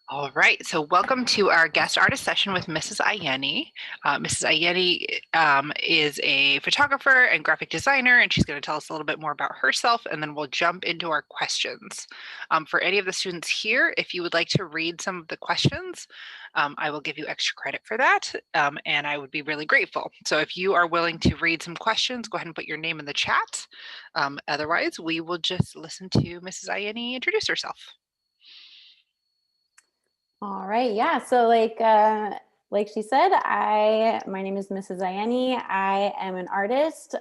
All right, so welcome to our guest artist session with Mrs. Ayeni. Mrs. Ayeni is a photographer and graphic designer, and she's going to tell us a little bit more about herself, and then we'll jump into our questions. For any of the students here, if you would like to read some of the questions, I will give you extra credit for that, and I would be really grateful. So if you are willing to read some questions, go ahead and put your name in the chat. Otherwise, we will just listen to Mrs. Ayeni introduce herself. All right. Yeah. So like she said, my name is Mrs. Ayeni. I am an artist.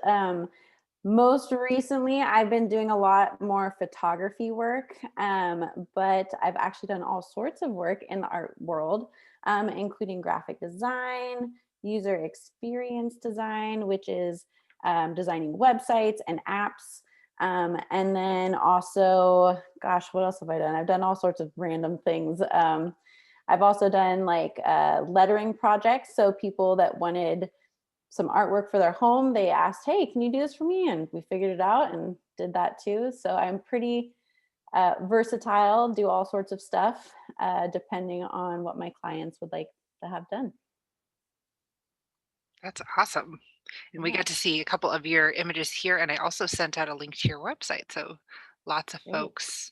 Most recently, I've been doing a lot more photography work, but I've actually done all sorts of work in the art world, including graphic design, user experience design, which is designing websites and apps. And then also, gosh, what else have I done? I've done all sorts of random things. I've also done like lettering projects. So people that wanted some artwork for their home, they asked, hey, can you do this for me? And we figured it out and did that too. So I'm pretty versatile, do all sorts of stuff, depending on what my clients would like to have done. That's awesome. And we Yeah, got to see a couple of your images here, and I also sent out a link to your website. So lots of great. folks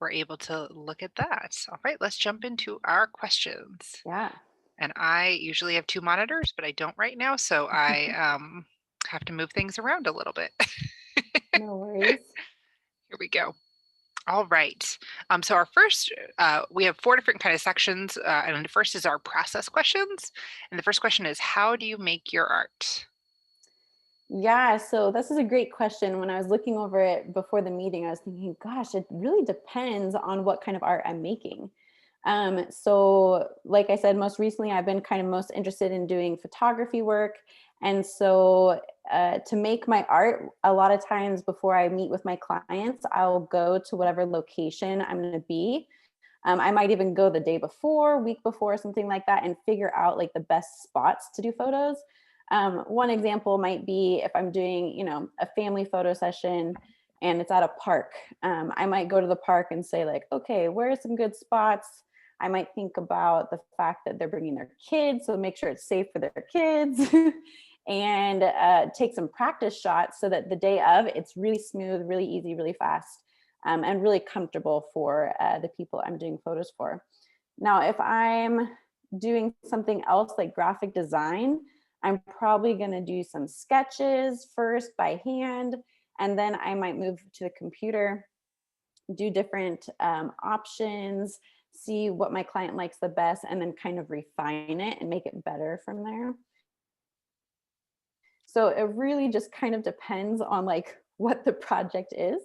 were able to look at that. All right, let's jump into our questions. Yeah. And I usually have two monitors, but I don't right now. So I have to move things around a little bit. No worries. Here we go. All right. So our first, we have four different kind of sections. And the first is our process questions. And the first question is, how do you make your art? Yeah, so this is a great question. When I was looking over it before the meeting, I was thinking, gosh, it really depends on what kind of art I'm making. So like I said, most recently, I've been kind of most interested in doing photography work. And so to make my art, a lot of times before I meet with my clients, I'll go to whatever location I'm going to be. I might even go the day before, week before, something like that, and figure out like the best spots to do photos. One example might be if I'm doing, a family photo session and it's at a park. I might go to the park and say like, okay, where are some good spots? I might think about the fact that they're bringing their kids, so make sure it's safe for their kids. And take some practice shots so that the day of it's really smooth, really easy, really fast, and really comfortable for the people I'm doing photos for. Now, if I'm doing something else like graphic design, I'm probably going to do some sketches first by hand, and then I might move to the computer, do different options, see what my client likes the best, and then kind of refine it and make it better from there. So it really just kind of depends on like what the project is.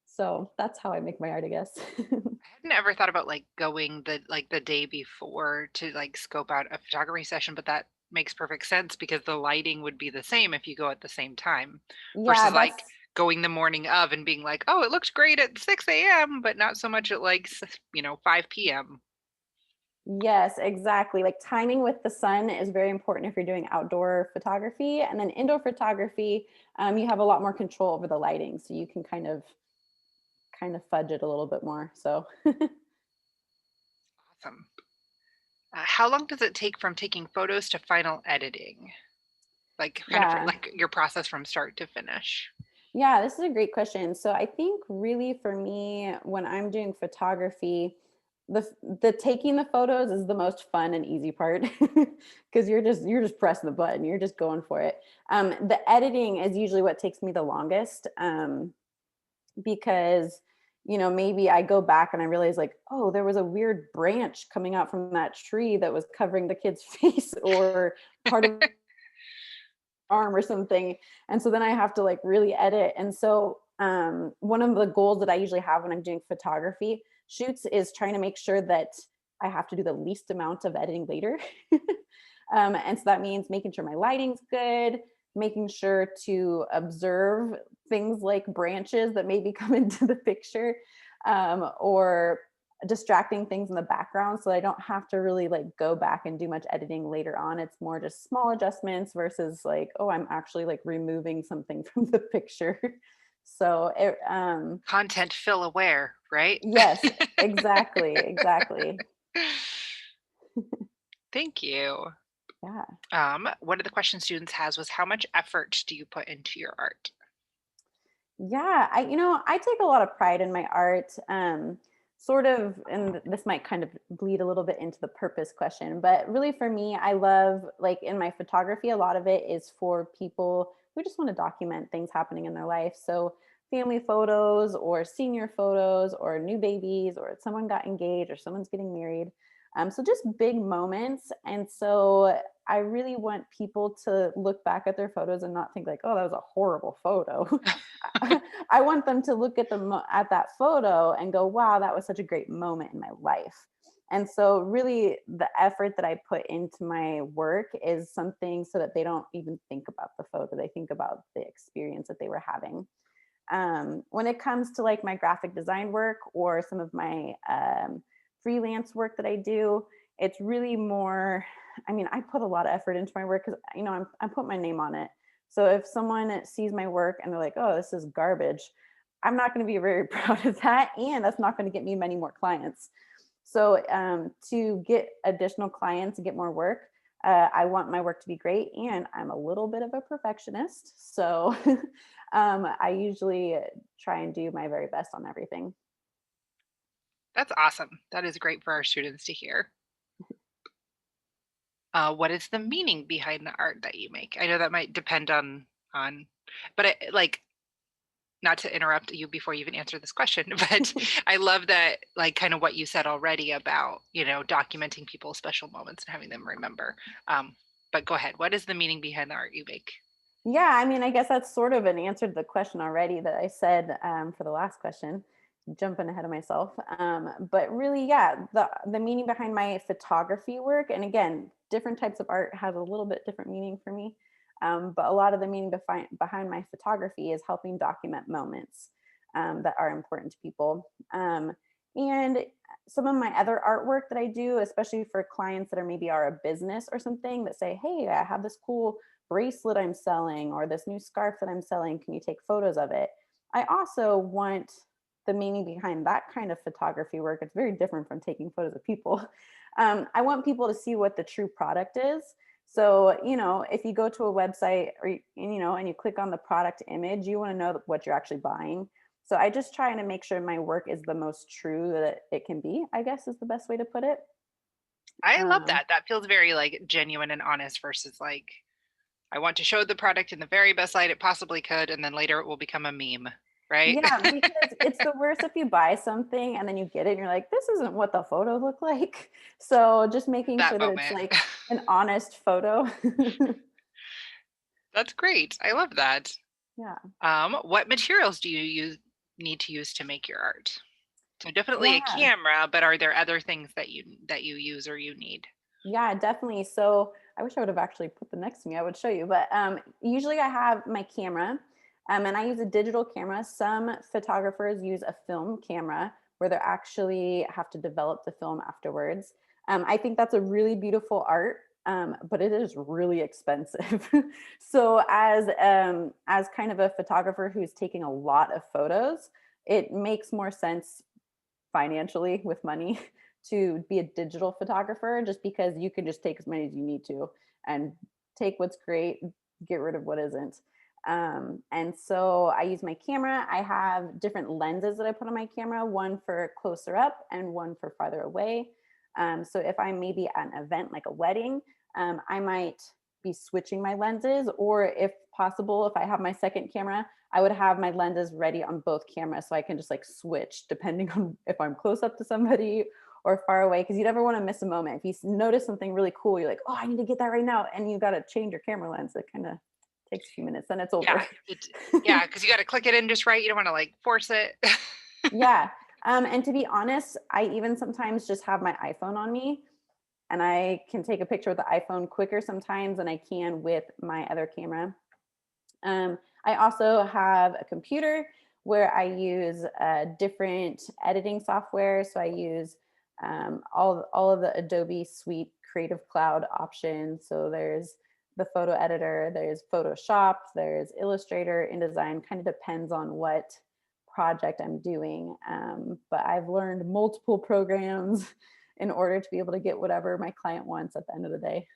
So that's how I make my art, I guess. I hadn't ever thought about like going the day before to like scope out a photography session, but that makes perfect sense because the lighting would be the same if you go at the same time Yeah, versus like that's going the morning of and being like, oh, it looked great at 6 a.m., but not so much at like 5 p.m. yes, exactly. Like timing with the sun is very important if you're doing outdoor photography. And then indoor photography, you have a lot more control over the lighting. So you can kind of fudge it a little bit more. So Awesome. How long does it take from taking photos to final editing? Like kind of yeah. like your process from start to finish. Yeah, this is a great question. So I think really for me, when I'm doing photography, the taking the photos is the most fun and easy part because you're just pressing the button, you're just going for it. The editing is usually what takes me the longest, because maybe I go back and I realize like, oh, there was a weird branch coming out from that tree that was covering the kid's face or part of arm or something. And so then I have to like really edit. And so one of the goals that I usually have when I'm doing photography shoots is trying to make sure that I have to do the least amount of editing later. And so that means making sure my lighting's good, making sure to observe things like branches that maybe come into the picture, or distracting things in the background, so I don't have to really like go back and do much editing later on. It's more just small adjustments versus like, oh, I'm actually like removing something from the picture. So Content fill aware, right? yes, exactly, exactly. Thank you. Yeah. One of the questions students has was how much effort do you put into your art? Yeah, I take a lot of pride in my art. Sort of, and this might kind of bleed a little bit into the purpose question, but really for me, I love, like, in my photography, a lot of it is for people who just want to document things happening in their life. So family photos or senior photos or new babies or someone got engaged or someone's getting married. So just big moments. And so I really want people to look back at their photos and not think like, oh, that was a horrible photo. I want them to look at at that photo and go, wow, that was such a great moment in my life. And so really the effort that I put into my work is something so that they don't even think about the photo. They think about the experience that they were having. When it comes to like my graphic design work or some of my freelance work that I do, it's really more, I mean, I put a lot of effort into my work because, I put my name on it. So if someone sees my work and they're like, oh, this is garbage, I'm not going to be very proud of that. And that's not going to get me many more clients. So to get additional clients and get more work, I want my work to be great. And I'm a little bit of a perfectionist. So I usually try and do my very best on everything. That's awesome. That is great for our students to hear. What is the meaning behind the art that you make? I know that might depend on, but like not to interrupt you before you even answer this question, but I love that, like, kind of what you said already about, documenting people's special moments and having them remember. But go ahead. What is the meaning behind the art you make? Yeah, I mean, I guess that's sort of an answer to the question already that I said for the last question, jumping ahead of myself. But really, yeah, the meaning behind my photography work, and again, different types of art has a little bit different meaning for me. But a lot of the meaning behind my photography is helping document moments that are important to people. And some of my other artwork that I do, especially for clients that are maybe are a business or something that say, hey, I have this cool bracelet I'm selling or this new scarf that I'm selling. Can you take photos of it? I also want the meaning behind that kind of photography work. It's very different from taking photos of people. I want people to see what the true product is. So, if you go to a website and you click on the product image, you want to know what you're actually buying. So I just try to make sure my work is the most true that it can be, I guess is the best way to put it. I love Um, that. That feels very like genuine and honest versus like I want to show the product in the very best light it possibly could, and then later it will become a meme, right? Yeah, because it's the worst if you buy something and then you get it and you're like, this isn't what the photo looked like. So just making That sure that it's moment. like an honest photo. That's great. I love that. Yeah. What materials do you need to use to make your art? So definitely a Yeah. camera, but are there other things that you use or you need? Yeah, definitely. So I wish I would have actually put them next to me. I would show you. But usually I have my camera and I use a digital camera. Some photographers use a film camera where they actually have to develop the film afterwards. I think that's a really beautiful art, but it is really expensive. So as kind of a photographer who's taking a lot of photos, it makes more sense financially with money to be a digital photographer just because you can just take as many as you need to and take what's great, get rid of what isn't. And so I use my camera. I have different lenses that I put on my camera, one for closer up and one for farther away. So if I'm maybe at an event like a wedding, I might be switching my lenses, or if possible, if I have my second camera, I would have my lenses ready on both cameras so I can just like switch depending on if I'm close up to somebody or far away. Because you never want to miss a moment. If you notice something really cool, you're like, oh, I need to get that right now. And you got to change your camera lens. It kind of takes a few minutes, then it's over. Yeah, yeah, because you got to click it in just right. You don't want to like force it. Yeah. And to be honest, I even sometimes just have my iPhone on me and I can take a picture with the iPhone quicker sometimes than I can with my other camera. I also have a computer where I use different editing software. So I use all of the Adobe Suite Creative Cloud options. So there's the photo editor, there's Photoshop, there's Illustrator, InDesign. Kind of depends on what project I'm doing. But I've learned multiple programs in order to be able to get whatever my client wants at the end of the day.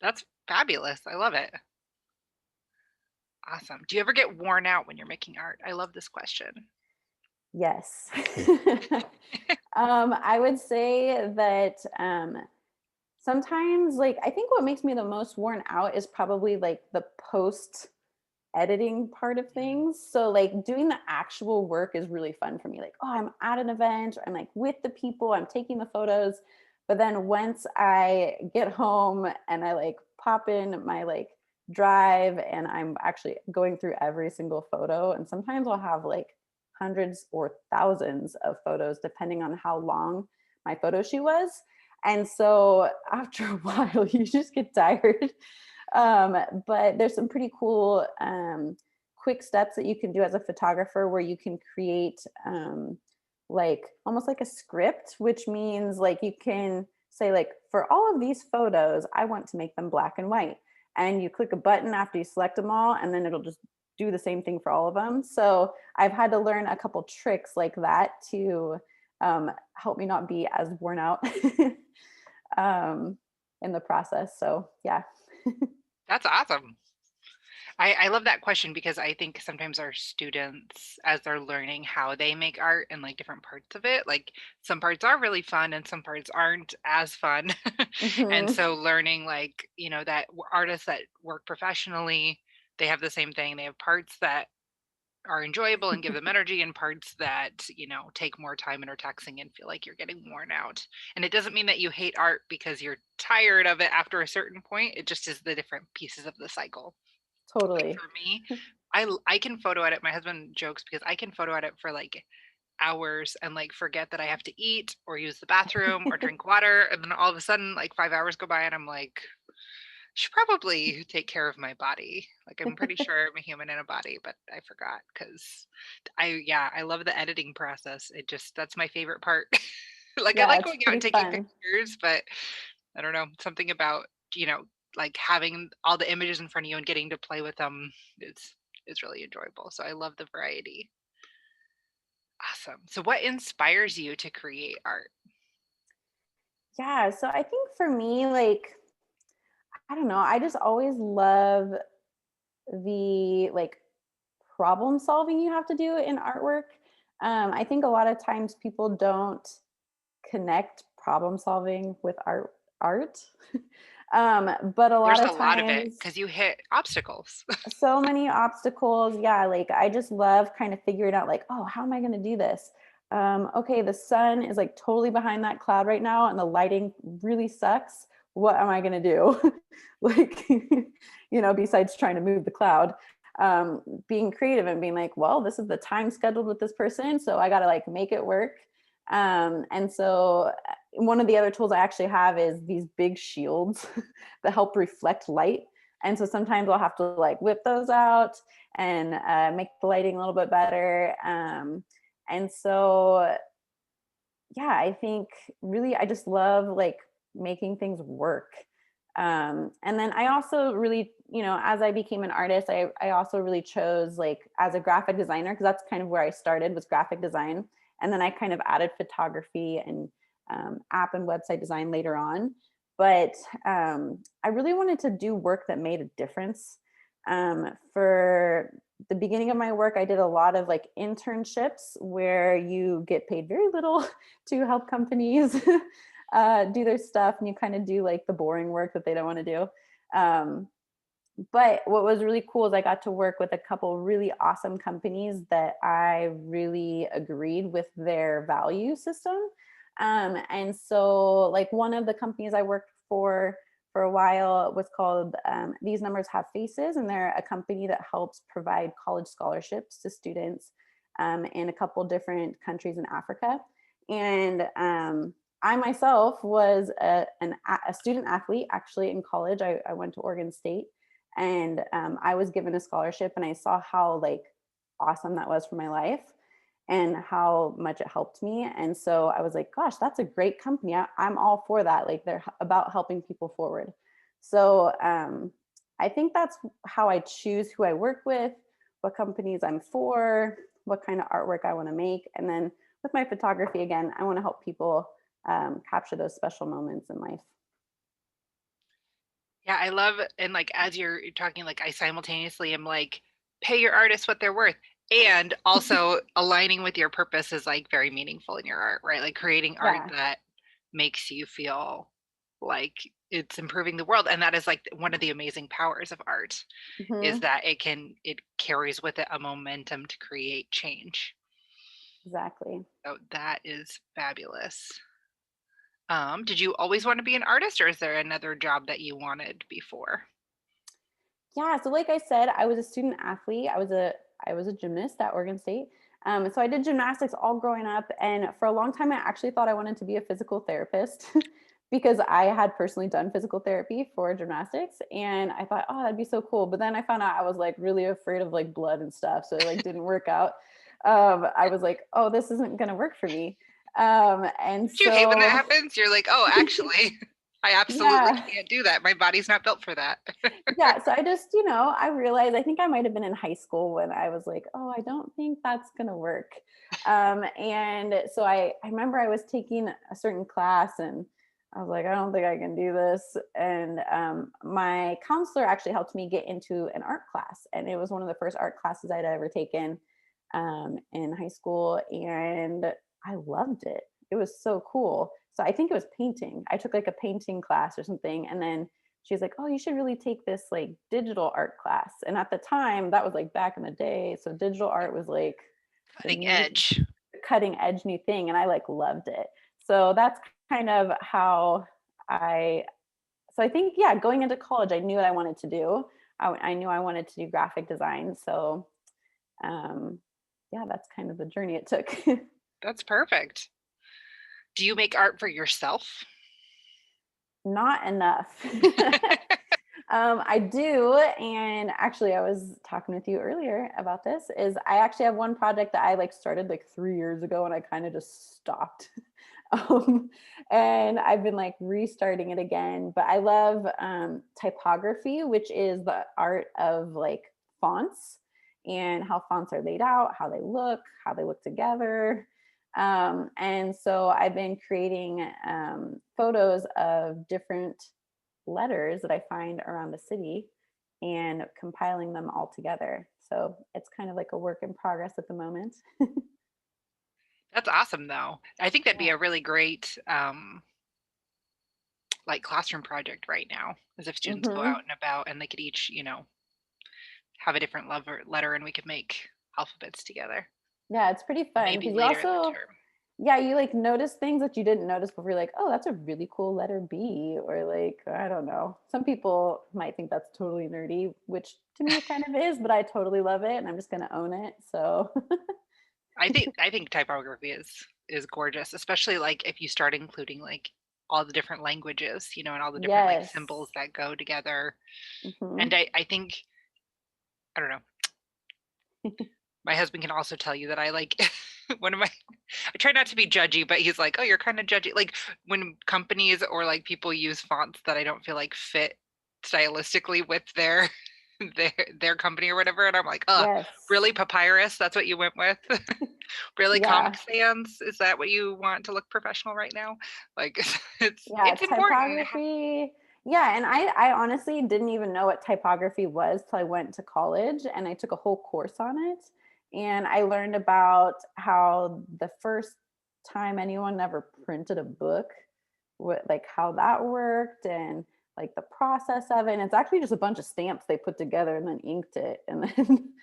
That's fabulous. I love it. Awesome. Do you ever get worn out when you're making art? I love this question. Yes. I would say that sometimes, like, I think what makes me the most worn out is probably like the post editing part of Mm. things. So like doing the actual work is really fun for me. Like, oh, I'm at an event, or I'm like with the people, I'm taking the photos. But then once I get home and I like pop in my like drive and I'm actually going through every single photo, and sometimes I'll have like hundreds or thousands of photos depending on how long my photo shoot was. And so after a while, you just get tired. But there's some pretty cool quick steps that you can do as a photographer where you can create like almost like a script, which means like you can say like, for all of these photos, I want to make them black and white. And you click a button after you select them all, and then it'll just do the same thing for all of them. So I've had to learn a couple tricks like that to help me not be as worn out um, in the process. So yeah. That's awesome. I love that question because I think sometimes our students, as they're learning how they make art and like different parts of it, like some parts are really fun and some parts aren't as fun. And Mhm. so learning like, that artists that work professionally, they have the same thing. They have parts that are enjoyable and give them energy and parts that, take more time and are taxing and feel like you're getting worn out. And it doesn't mean that you hate art because you're tired of it after a certain point. It just is the different pieces of the cycle. Like Totally. for me, I can photo edit. My husband jokes because I can photo edit for like hours and like forget that I have to eat or use the bathroom or drink water, and then all of a sudden like 5 hours go by and I'm like, should probably take care of my body. Like I'm pretty sure I'm a human in a body, but I forgot because I love the editing process. It just that's my favorite part. Like I Yeah, like it's going out and pretty taking fun. pictures, but I don't know, something about, like having all the images in front of you and getting to play with them is really enjoyable. So I love the variety. Awesome. So what inspires you to create art? Yeah, so I think for me, like, I don't know, I just always love the like problem solving you have to do in artwork. I think a lot of times people don't connect problem solving with art. But a lot There's of a lot of it times because you hit obstacles. so many obstacles. Yeah, like I just love kind of figuring out like, oh, how am I going to do this? Okay, the sun is like totally behind that cloud right now and the lighting really sucks. What am I going to do? Like, besides trying to move the cloud, being creative and being like, well, this is the time scheduled with this person, so I got to like make it work. And so one of the other tools I actually have is these big shields that help reflect light, and so sometimes I'll have to like whip those out and make the lighting a little bit better. And so, yeah, I think really I just love like making things work. And then I also really, as I became an artist, I also really chose like as a graphic designer, because that's kind of where I started was graphic design. And then I kind of added photography and app and website design later on. But I really wanted to do work that made a difference. For the beginning of my work, I did a lot of like internships where you get paid very little to help companies do their stuff, and you kind of do like the boring work that they don't want to do. Um, but what was really cool is I got to work with a couple really awesome companies that I really agreed with their value system. And so, like, one of the companies I worked for a while was called These Numbers Have Faces, and they're a company that helps provide college scholarships to students in a couple different countries in Africa. And I myself was a student athlete actually in college. I went to Oregon State, and I was given a scholarship, and I saw how like awesome that was for my life and how much it helped me. And so I was like, gosh, that's a great company. I'm all for that. Like they're about helping people forward. So I think that's how I choose who I work with, what companies I'm for, what kind of artwork I want to make. And then with my photography, again, I want to help people capture those special moments in life. Yeah, I love and, like, as you're talking, like, I simultaneously am like, "Pay your artists what they're worth," and also aligning with your purpose is, like, very meaningful in your art, right? Like, creating art Yeah. that makes you feel like it's improving the world, and that is, like, one of the amazing powers of art, is Hmm. that it carries with it a momentum to create change. Exactly. So that is fabulous. Did you always wanna be an artist, or is there another job that you wanted before? Yeah, so like I said, I was a student athlete. I was a gymnast at Oregon State. So I did gymnastics all growing up, and for a long time, I actually thought I wanted to be a physical therapist because I had personally done physical therapy for gymnastics, and I thought, oh, that'd be so cool. But then I found out I was like really afraid of like blood and stuff, so it like didn't work out. I was like, oh, this isn't gonna work for me. And Don't you hate when that so, happens? You're like, "Oh, actually, I absolutely yeah, can't do that. My body's not built for that." yeah, so I just, I realized I think I might have been in high school when I was like, "Oh, I don't think that's gonna work." And so I remember I was taking a certain class and I was like, "I don't think I can do this." And my counselor actually helped me get into an art class, and it was one of the first art classes I'd ever taken in high school, and I loved it. It was so cool. So I think it was painting. I took like a painting class or something, and then she's like, "Oh, you should really take this like digital art class." And at the time, that was like back in the day. So digital art was like the Cutting new edge. cutting edge new thing. And I like loved it. So that's kind of how I, so I think, yeah, going into college, I knew what I wanted to do. I knew I wanted to do graphic design. So, um, yeah, that's kind of the journey it took. That's perfect. Do you make art for yourself? Not enough. I do, and actually, I was talking with you earlier about this. Is I actually have one project that I like started like 3 years ago, and I kind of just stopped. um, and I've been like restarting it again. But I love typography, which is the art of like fonts and how fonts are laid out, how they look together. And so I've been creating photos of different letters that I find around the city and compiling them all together. So it's kind of like a work in progress at the moment. That's awesome, though. I think that'd be Yeah. a really great, like, classroom project right now, is if students go Hmm. out and about and they could each, have a different letter and we could make alphabets together, Yeah, it's pretty fun maybe because you later in the also, term. yeah, you like notice things that you didn't notice before. You're like, oh, that's a really cool letter B, or like, I don't know. Some people might think that's totally nerdy, which to me it kind of is, but I totally love it and I'm just going to own it. So, I think typography is gorgeous, especially, like, if you start including, like, all the different languages, and all the different, like, yes. symbols that go together, and Hmm. I think I don't know, my husband can also tell you that I like one of my I try not to be judgy, but he's like, "Oh, you're kinda judgy." Like, when companies or, like, people use fonts that I don't feel like fit stylistically with their their their company or whatever, and I'm like, "Ugh, Yes. really, Papyrus? That's what you went with? Really, Comic Yeah. Sans? Is that what you want to look professional right now?" Like, Yeah, it's important. typography. Yeah, and I honestly didn't even know what typography was till I went to college and I took a whole course on it. And I learned about how the first time anyone ever printed a book, what like how that worked and like the process of it. And it's actually just a bunch of stamps they put together and then inked it and then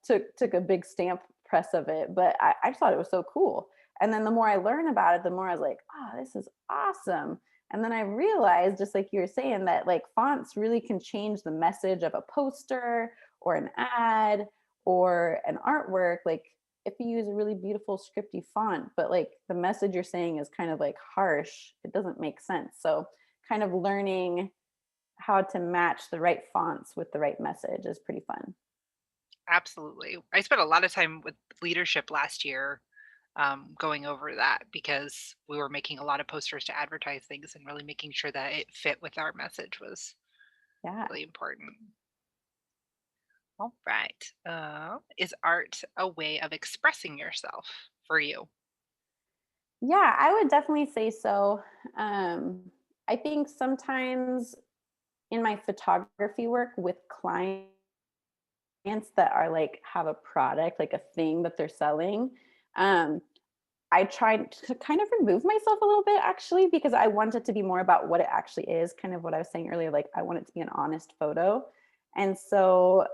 took a big stamp press of it. But I just thought it was so cool. And then the more I learn about it, the more I was like, oh, this is awesome. And then I realized, just like you were saying, that like fonts really can change the message of a poster or an ad or an artwork. Like if you use a really beautiful scripty font, but like the message you're saying is kind of like harsh, it doesn't make sense. So kind of learning how to match the right fonts with the right message is pretty fun. Absolutely. I spent a lot of time with leadership last year, going over that because we were making a lot of posters to advertise things and really making sure that it fit with our message was Yeah. really important. All right. Is art a way of expressing yourself for you? Yeah, I would definitely say so. I think sometimes in my photography work with clients that are like have a product, like a thing that they're selling, um, I tried to kind of remove myself a little bit actually because I want it to be more about what it actually is, kind of what I was saying earlier. Like I want it to be an honest photo. And so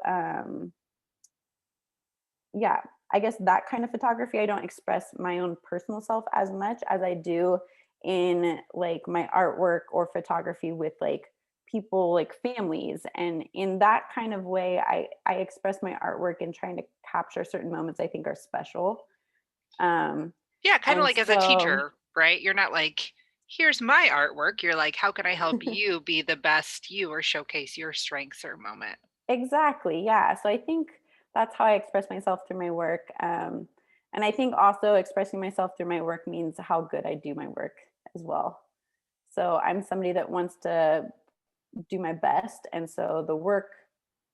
yeah, I guess that kind of photography, I don't express my own personal self as much as I do in like my artwork or photography with like people like families. And in that kind of way, I express my artwork in trying to capture certain moments I think are special. Um Yeah, kind of and like as a so teacher, right? You're not like, here's my artwork. You're like, how can I help you be the best you or showcase your strengths or moment? exactly, yeah. So I think that's how I express myself through my work. And I think also expressing myself through my work means how good I do my work as well. So I'm somebody that wants to do my best. And so the work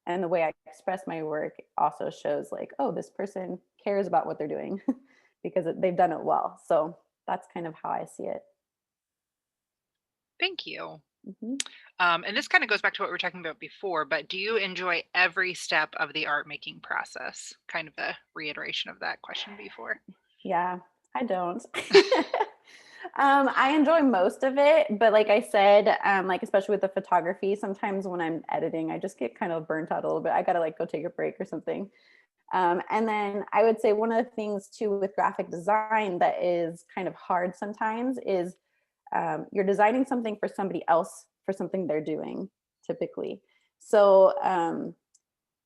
and the way I express my work also shows like, oh, this person cares about what they're doing because they've done it well. So that's kind of how I see it. Thank you. Mhm. And this kind of goes back to what we were talking about before, but do you enjoy every step of the art making process? Kind of the reiteration of that question before. Yeah, I don't. I enjoy most of it, but like I said, like especially with the photography, sometimes when I'm editing, I just get kind of burnt out a little bit. I gotta like go take a break or something. And then I would say one of the things too with graphic design that is kind of hard sometimes is you're designing something for somebody else for something they're doing typically. So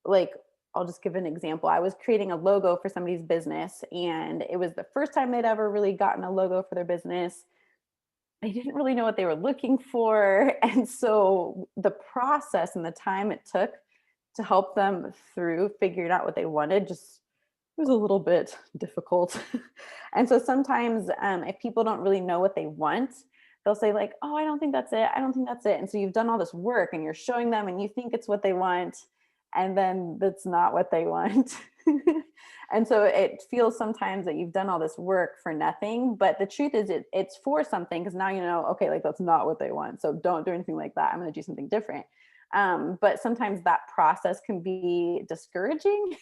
like I'll just give an example. I was creating a logo for somebody's business and it was the first time they'd ever really gotten a logo for their business. They didn't really know what they were looking for. And so the process and the time it took to help them through figuring out what they wanted just was a little bit difficult. And so sometimes if people don't really know what they want, they'll say like, oh, I don't think that's it. I don't think that's it. And so you've done all this work and you're showing them and you think it's what they want. And then that's not what they want. And so it feels sometimes that you've done all this work for nothing. But the truth is it's for something because now you know, okay, like that's not what they want. So don't do anything like that. I'm going to do something different. But sometimes that process can be discouraging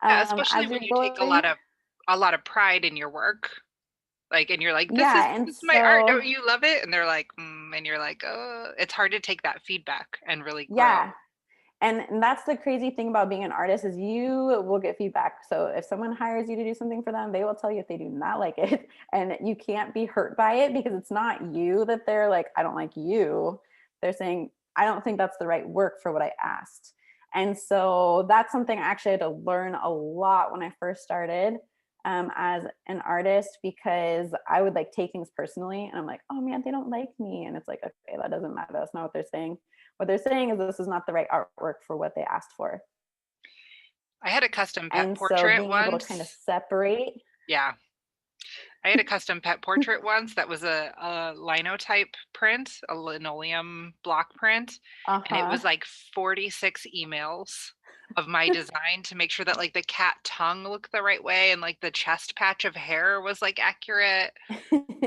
Yeah, especially as when you're you take going. a lot of pride in your work. Like, and you're like, Yeah, and this is my art. so Don't you love it? And they're like, and you're like, it's hard to take that feedback and really grow. yeah, and that's the crazy thing about being an artist is you will get feedback. So if someone hires you to do something for them, they will tell you if they do not like it, and you can't be hurt by it because it's not you that they're like, I don't like you. They're saying, I don't think that's the right work for what I asked. And so that's something I actually had to learn a lot when I first started as an artist because I would like take things personally and I'm like, oh man, they don't like me. And it's like, okay, that doesn't matter. That's not what they're saying. What they're saying is this is not the right artwork for what they asked for. I had a custom pet And so portrait being able to kind of once. separate. Yeah. I had a custom pet portrait once that was a linotype print, a linoleum block print, and it Uh-huh. was like 46 emails of my design to make sure that like the cat tongue looked the right way and like the chest patch of hair was like accurate.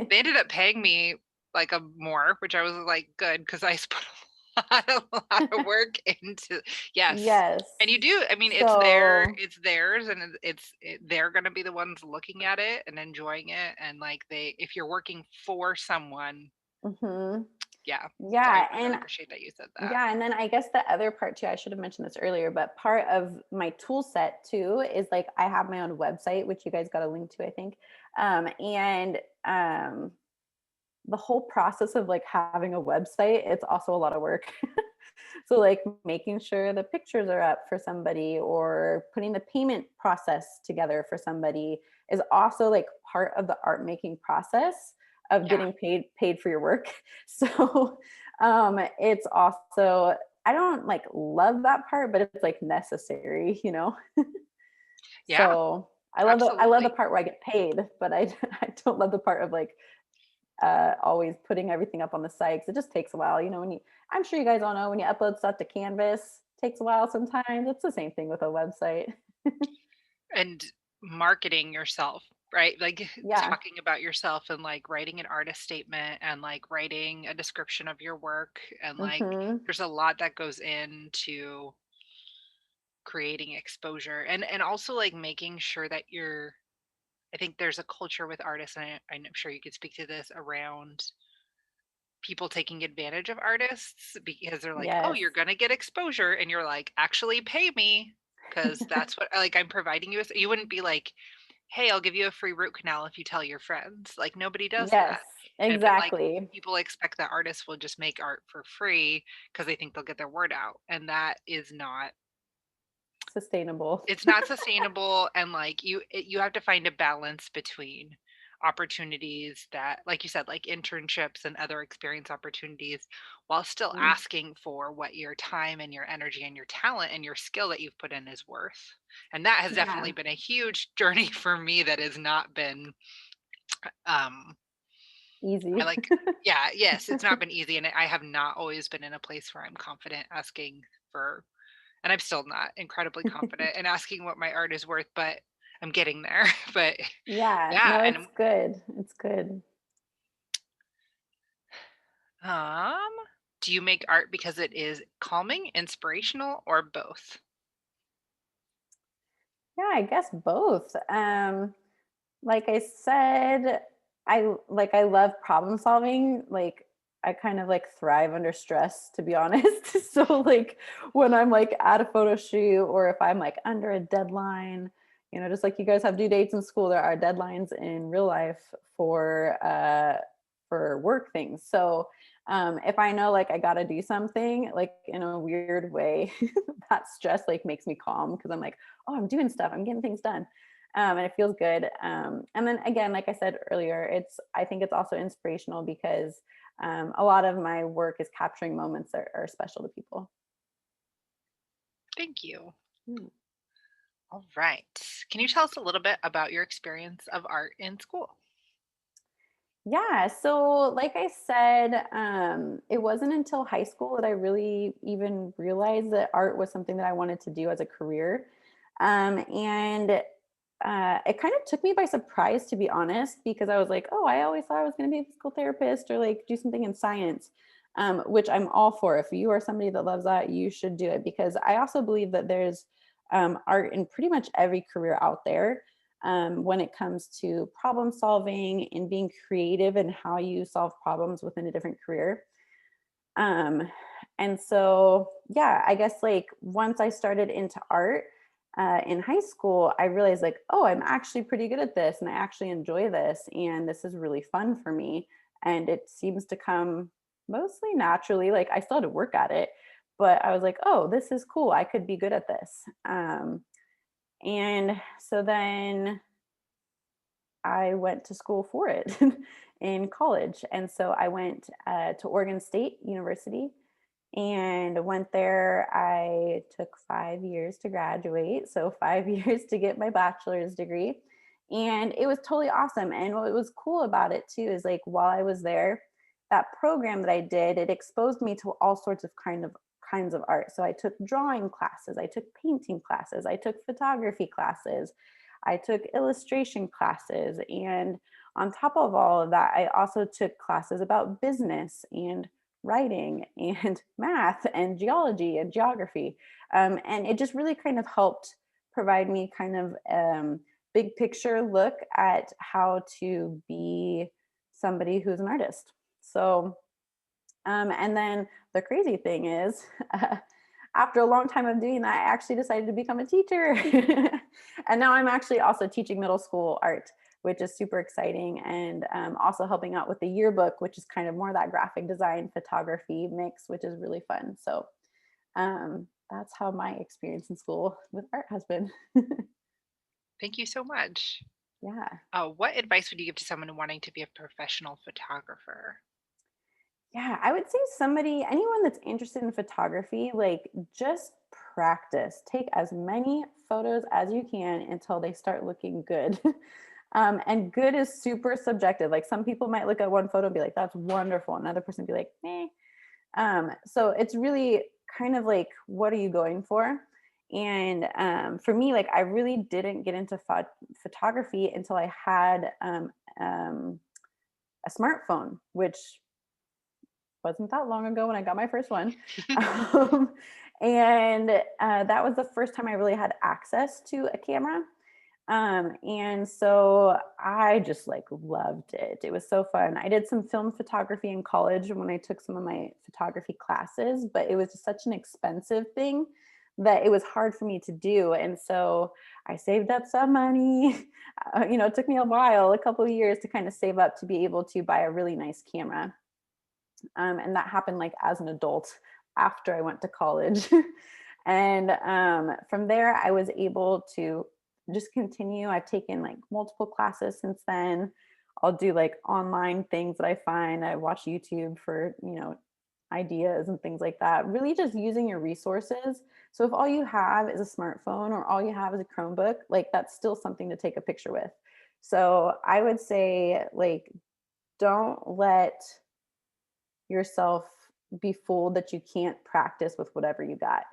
They ended up paying me like a more, which I was like, good because I put a lot of work into. Yes. Yes. And you do. I mean, So, it's theirs, and they're gonna be the ones looking at it and enjoying it. And like if you're working for someone, mhm. yeah. So I Yeah, really and appreciate that you said that. yeah, and then I guess the other part too, I should have mentioned this earlier, but part of my tool set too is like I have my own website, which you guys got a link to, I think. And the whole process of like having a website, it's also a lot of work. So like making sure the pictures are up for somebody or putting the payment process together for somebody is also like part of the art making process of Yeah. getting paid for your work. So it's also I don't like love that part, but it's like necessary, you know. Yeah. So I love the Absolutely. part where I get paid, but I don't love the part of like always putting everything up on the site 'cause it just takes a while. You know, when you, I'm sure you guys all know when you upload stuff to Canvas, it takes a while sometimes. It's the same thing with a website. And marketing yourself right? Like Yeah. talking about yourself and like writing an artist statement and like writing a description of your work and like Hmm. there's a lot that goes into creating exposure and also like making sure that you're I think there's a culture with artists and I'm sure you could speak to this around people taking advantage of artists because they're like, "Oh, Yes. you're gonna get exposure," and you're like, "Actually, pay me because that's what like I'm providing you with." You wouldn't be like, "Hey, I'll give you a free root canal if you tell your friends." Like nobody does Yes, that. And but like exactly. people expect that artists will just make art for free because they think they'll get their word out, and that is not Sustainable. it's not sustainable and like you have to find a balance between opportunities that like you said like internships and other experience opportunities while still Mm. asking for what your time and your energy and your talent and your skill that you've put in is worth. And that has Yeah, definitely been a huge journey for me that has not been um I easy. like yeah, yes, it's not been easy and I have not always been in a place where I'm confident asking for and I'm still not incredibly confident in asking what my art is worth, but I'm getting there. But Yeah, yeah, no, and it's good. It's good. um, do you make art because it is calming, inspirational, or both? Yeah, I guess both. Like I said, I love problem solving. Like I kind of like thrive under stress, to be honest. So like when I'm like at a photo shoot or if I'm like under a deadline, just like you guys have due dates in school, there are deadlines in real life for work things. So if I know like I gotta do something like in a weird way, that stress like makes me calm because I'm like, oh, I'm doing stuff, I'm getting things done. And it feels good. And then again, like I said earlier, I think it's also inspirational because a lot of my work is capturing moments that are special to people. Thank you. Hmm. All right. Can you tell us a little bit about your experience of art in school? Yeah, so like I said, it wasn't until high school that I really even realized that art was something that I wanted to do as a career. And it kind of took me by surprise, to be honest, because I was like, oh, I always thought I was going to be a physical therapist or like do something in science, which I'm all for. If you are somebody that loves that, you should do it because I also believe that there's art in pretty much every career out there when it comes to problem solving and being creative and how you solve problems within a different career. Um, and so, yeah, I guess like once I started into art in high school, I realized like, oh, I'm actually pretty good at this and I actually enjoy this. And this is really fun for me. And it seems to come mostly naturally. Like I still had to work at it, but I was like, oh, this is cool. I could be good at this. And so then I went to school for it in college. And so I went to Oregon State University and went there. I took 5 years to graduate. So 5 years to get my bachelor's degree. And it was totally awesome. And what was cool about it too is like while I was there, that program that I did, it exposed me to all sorts of kinds of art. So I took drawing classes, I took painting classes, I took photography classes, I took illustration classes. And on top of all of that, I also took classes about business and writing and math and geology and geography. And it just really kind of helped provide me kind of big picture look at how to be somebody who's an artist. So, and then the crazy thing is, after a long time of doing that, I actually decided to become a teacher. And now I'm actually also teaching middle school art, which is super exciting. And also helping out with the yearbook, which is kind of more that graphic design photography mix, which is really fun. So that's how my experience in school with art has been. Thank you so much. Yeah. What advice would you give to someone wanting to be a professional photographer? Yeah, I would say anyone that's interested in photography, like just practice. Take as many photos as you can until they start looking good. And good is super subjective. Like some people might look at one photo and be like, that's wonderful. Another person be like, meh. So it's really kind of like, what are you going for? And for me, like I really didn't get into photography until I had um, a smartphone, which wasn't that long ago when I got my first one. Um, and that was the first time I really had access to a camera. And so I just like loved it. It was so fun. I did some film photography in college when I took some of my photography classes, but it was just such an expensive thing that it was hard for me to do. And so I saved up some money. It took me a while, a couple of years to kind of save up to be able to buy a really nice camera. And that happened like as an adult after I went to college. And from there, I was able to just continue. I've taken like multiple classes since then. I'll do like online things that I find. I watch YouTube for, ideas and things like that. Really just using your resources. So if all you have is a smartphone or all you have is a Chromebook, like that's still something to take a picture with. So I would say, like, don't let yourself be fooled that you can't practice with whatever you got.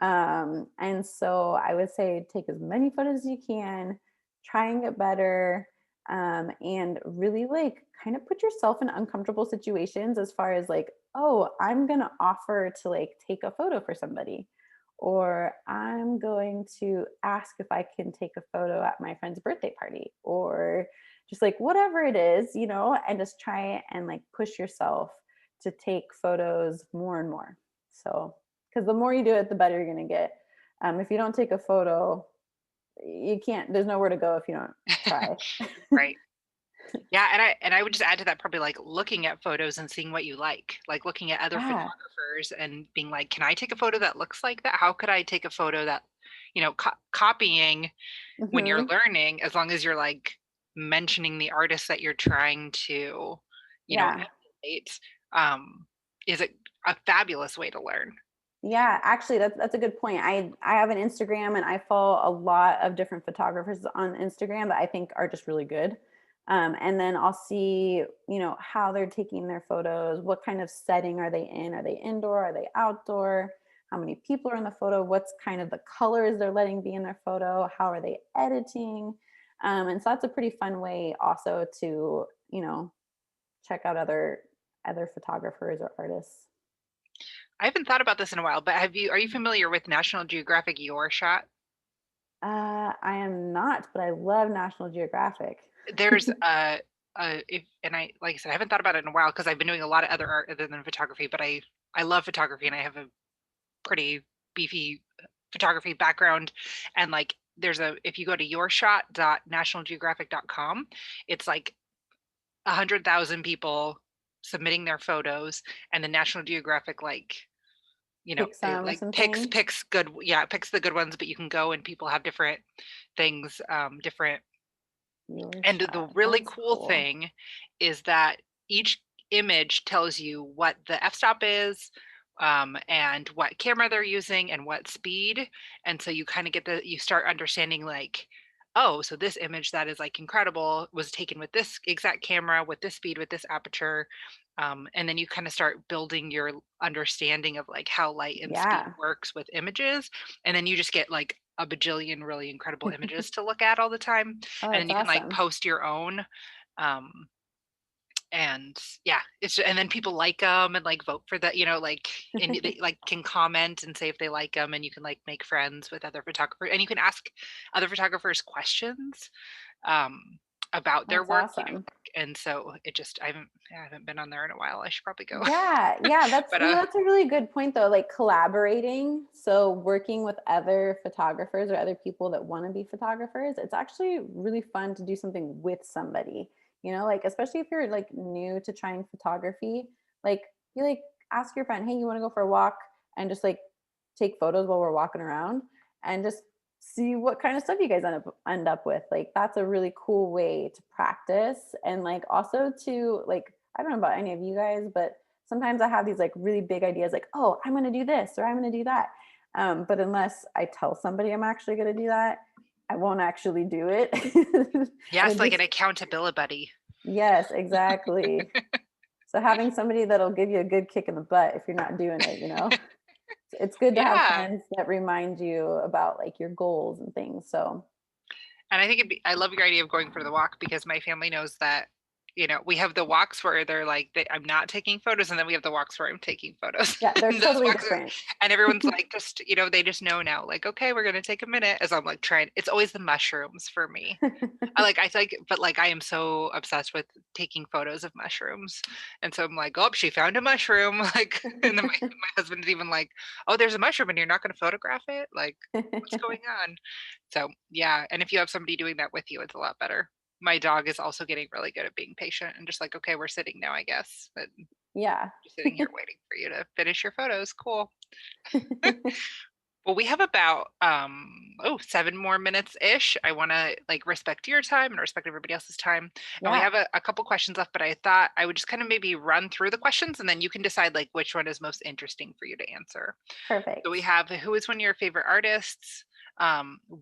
And so I would say take as many photos as you can, try and get better, and really like kind of put yourself in uncomfortable situations as far as like, oh, I'm going to offer to like take a photo for somebody, or I'm going to ask if I can take a photo at my friend's birthday party, or just like whatever it is, and just try and like push yourself to take photos more and more. So, because the more you do it, the better you're going to get. If you don't take a photo, you can't, there's nowhere to go if you don't try. Right. Yeah, and I would just add to that, probably like looking at photos and seeing what you like looking at other Yeah. photographers and being like, can I take a photo that looks like that? How could I take a photo that, copying when you're Hmm. learning, as long as you're like mentioning the artist that you're trying to, Yeah. emulate, um, is a fabulous way to learn. Yeah, actually, that's a good point. I have an Instagram and I follow a lot of different photographers on Instagram that I think are just really good. And then I'll see, how they're taking their photos. What kind of setting are they in? Are they indoor? Are they outdoor? How many people are in the photo? What's kind of the colors they're letting be in their photo? How are they editing? And so that's a pretty fun way also to, check out other photographers or artists. I haven't thought about this in a while, but are you familiar with National Geographic Your Shot? I am not, but I love National Geographic. There's if and I like I said, I haven't thought about it in a while because I've been doing a lot of other art other than photography, but I love photography and I have a pretty beefy photography background. And like there's if you go to yourshot.nationalgeographic.com, it's like 100,000 people submitting their photos, and the National Geographic Pick some or like picks something. picks good, yeah, it picks the good ones, but you can go and people have different things, different. Your And the shot. really That's cool cool. thing is that each image tells you what the f-stop is, and what camera they're using and what speed. And so you kind of you start understanding like, oh, so this image that is like incredible was taken with this exact camera, with this speed, with this aperture. And then you kind of start building your understanding of like how light and speed Yeah. works with images. And then you just get like a bajillion really incredible images to look at all the time. Oh, And then that's you can like awesome. post your own. um and yeah, and then people like them and like vote for that, like, and they like can comment and say if they like them, and you can like make friends with other photographers, and you can ask other photographers questions, um about their That's work, awesome. and so I haven't been on there in a while. I should probably go. Yeah, yeah, that's But that's a really good point though, like collaborating. So working with other photographers or other people that want to be photographers, it's actually really fun to do something with somebody. Like especially if you're like new to trying photography, like you like ask your friend, "Hey, you want to go for a walk?" and just like take photos while we're walking around and just see what kind of stuff you guys end up with. Like that's a really cool way to practice and like also to like I don't know about any of you guys, but sometimes I have these like really big ideas like, oh, I'm going to do this or I'm going to do that. But unless I tell somebody I'm actually going to do that, I won't actually do it. And yes, it like an just, accountability buddy. yes, exactly. So having somebody that'll give you a good kick in the butt if you're not doing it. It's good to have Yeah. friends that remind you about like your goals and things. So And I think I love your idea of going for the walk because my family knows that, we have the walks where they're like, I'm not taking photos, and then we have the walks where I'm taking photos. yeah, they're And those totally walks, different. and everyone's like, just, they just know now, like, okay, we're gonna take a minute. As I'm like trying, it's always the mushrooms for me. I like, but like, I am so obsessed with taking photos of mushrooms, and so I'm like, oh, she found a mushroom, like, and then my husband is even like, oh, there's a mushroom, and you're not gonna photograph it, like, what's going on? So, yeah, and if you have somebody doing that with you, it's a lot better. My dog is also getting really good at being patient and just like, "Okay, we're sitting now, I guess, but Yeah. just sitting here waiting for you to finish your photos, cool." Well, we have about, 7 more minutes-ish. I wanna, like, respect your time and respect everybody else's time, and we Yeah, have a couple questions left, but I thought I would just kinda maybe run through the questions, and then you can decide, like, which one is most interesting for you to answer. So we perfect. have, who is one of your favorite artists?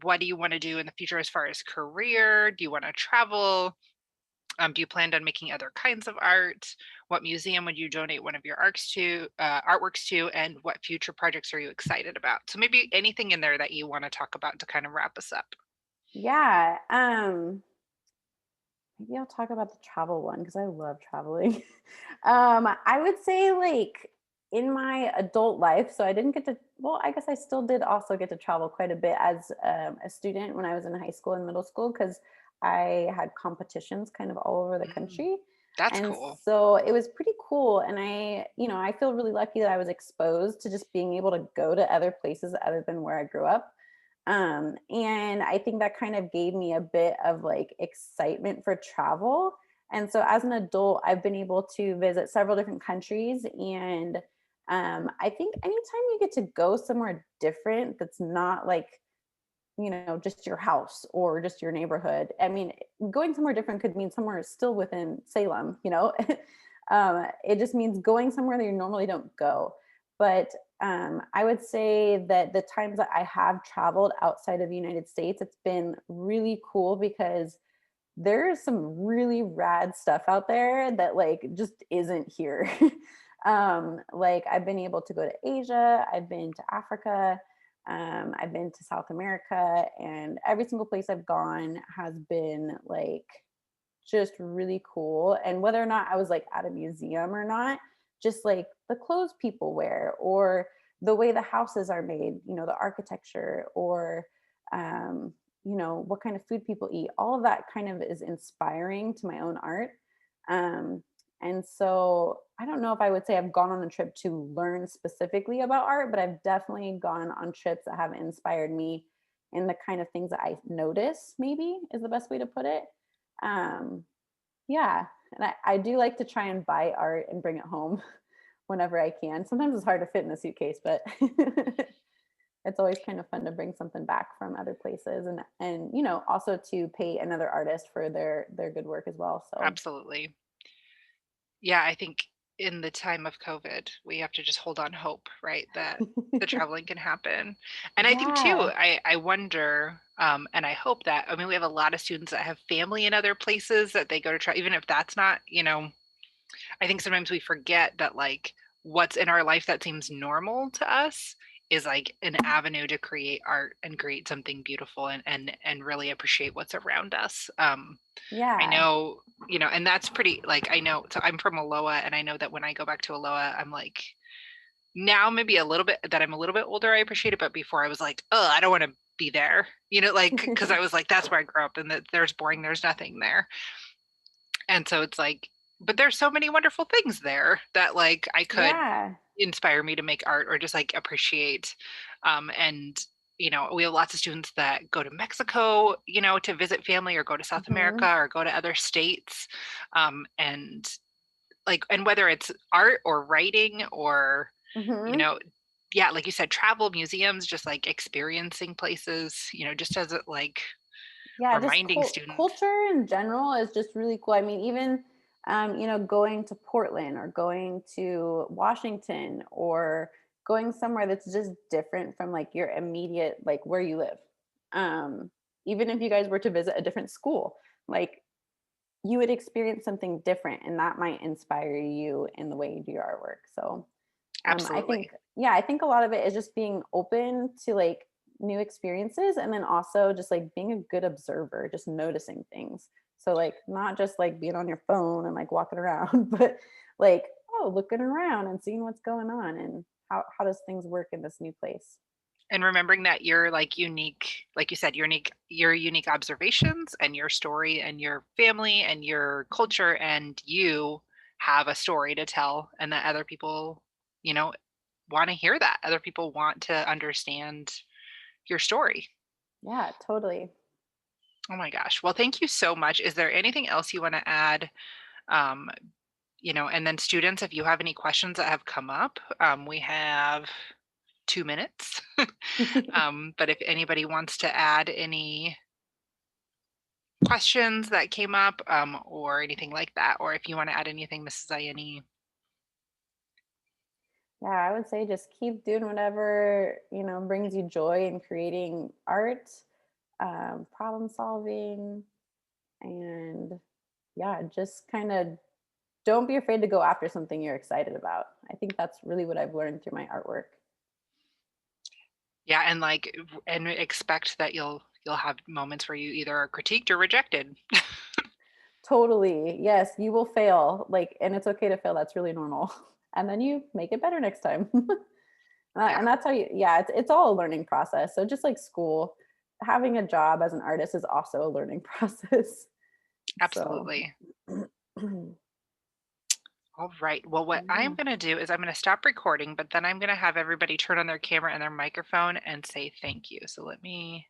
What do you want to do in the future as far as career? Do you want to travel? Do you plan on making other kinds of art? What museum would you donate one of your artworks to? And what future projects are you excited about? So maybe anything in there that you want to talk about to kind of wrap us up. Yeah. Maybe I'll talk about the travel one because I love traveling. I would say like in my adult life, so I didn't get to, well, I guess I still did also get to travel quite a bit as a student when I was in high school and middle school because I had competitions kind of all over the Mm, country. that's And cool. so it was pretty cool. And I feel really lucky that I was exposed to just being able to go to other places other than where I grew up. And I think that kind of gave me a bit of like excitement for travel. And so as an adult, I've been able to visit several different countries. And I think anytime you get to go somewhere different that's not like, just your house or just your neighborhood. I mean, going somewhere different could mean somewhere still within Salem, it just means going somewhere that you normally don't go. But I would say that the times that I have traveled outside of the United States, it's been really cool because there's some really rad stuff out there that like just isn't here. Like I've been able to go to Asia, I've been to Africa, I've been to South America, and every single place I've gone has been like just really cool. And whether or not I was like at a museum or not, just like the clothes people wear or the way the houses are made, the architecture or what kind of food people eat, all of that kind of is inspiring to my own art. Um, and so I don't know if I would say I've gone on a trip to learn specifically about art, but I've definitely gone on trips that have inspired me in the kind of things that I notice, maybe is the best way to put it. Um, yeah. And I do like to try and buy art and bring it home whenever I can. Sometimes it's hard to fit in a suitcase, but it's always kind of fun to bring something back from other places and also to pay another artist for their good work as well. So Absolutely. Yeah, I think in the time of COVID, we have to just hold on hope, right? That the traveling can happen. And I think too, yeah. I wonder, and I hope that, I mean, we have a lot of students that have family in other places that they go to try, even if that's not, I think sometimes we forget that like what's in our life that seems normal to us is like an avenue to create art and create something beautiful and really appreciate what's around us. I Yeah. know, and that's pretty like I know, so I'm from Aloha and I know that when I go back to Aloha, I'm like now maybe a little bit that I'm a little bit older, I appreciate it, but before I was like, oh, I don't want to be there, like because I was like, that's where I grew up and that there's boring, there's nothing there. And so it's like, but there's so many wonderful things there that like I could Yeah. inspire me to make art or just like appreciate. And we have lots of students that go to Mexico, to visit family or go to South Hmm. America or go to other states. And like, and whether it's art or writing or, you Hmm. know, yeah, like you said, travel, museums, just like experiencing places, just as it like Yeah, just reminding students. culture in general is just really cool. I mean, even going to Portland or going to Washington or going somewhere that's just different from like your immediate like where you live. Um, Even if you guys were to visit a different school, like you would experience something different, and that might inspire you in the way you do your artwork. So I Absolutely. think, yeah, I think a lot of it is just being open to like new experiences, and then also just like being a good observer, just noticing things. So like not just like being on your phone and like walking around, but like, oh, looking around and seeing what's going on and how does things work in this new place. And remembering that you're like unique, like you said, your unique observations and your story and your family and your culture and you have a story to tell and that other people, you know, want to hear that. Other people want to understand your story. Yeah, totally. Oh my gosh. Well, thank you so much. Is there anything else you want to add? Um, and then students, if you have any questions that have come up, we have 2 minutes. But if anybody wants to add any questions that came up, or anything like that, or if you want to add anything, Mrs. Ayeni. Yeah, I would say just keep doing whatever, brings you joy in creating art, problem solving, and yeah, just kind of don't be afraid to go after something you're excited about. I think that's really what I've learned through my artwork. Yeah, and and expect that you'll have moments where you either are critiqued or rejected. Totally. Yes, you will fail. Like, and it's okay to fail. That's really normal. And then you make it better next time. Yeah, And that's how yeah, it's all a learning process. So just like school, having a job as an artist is also a learning process. So, absolutely. All right. Well, what I'm yeah. going to do is I'm going to stop recording, but then I'm going to have everybody turn on their camera and their microphone and say thank you. So let me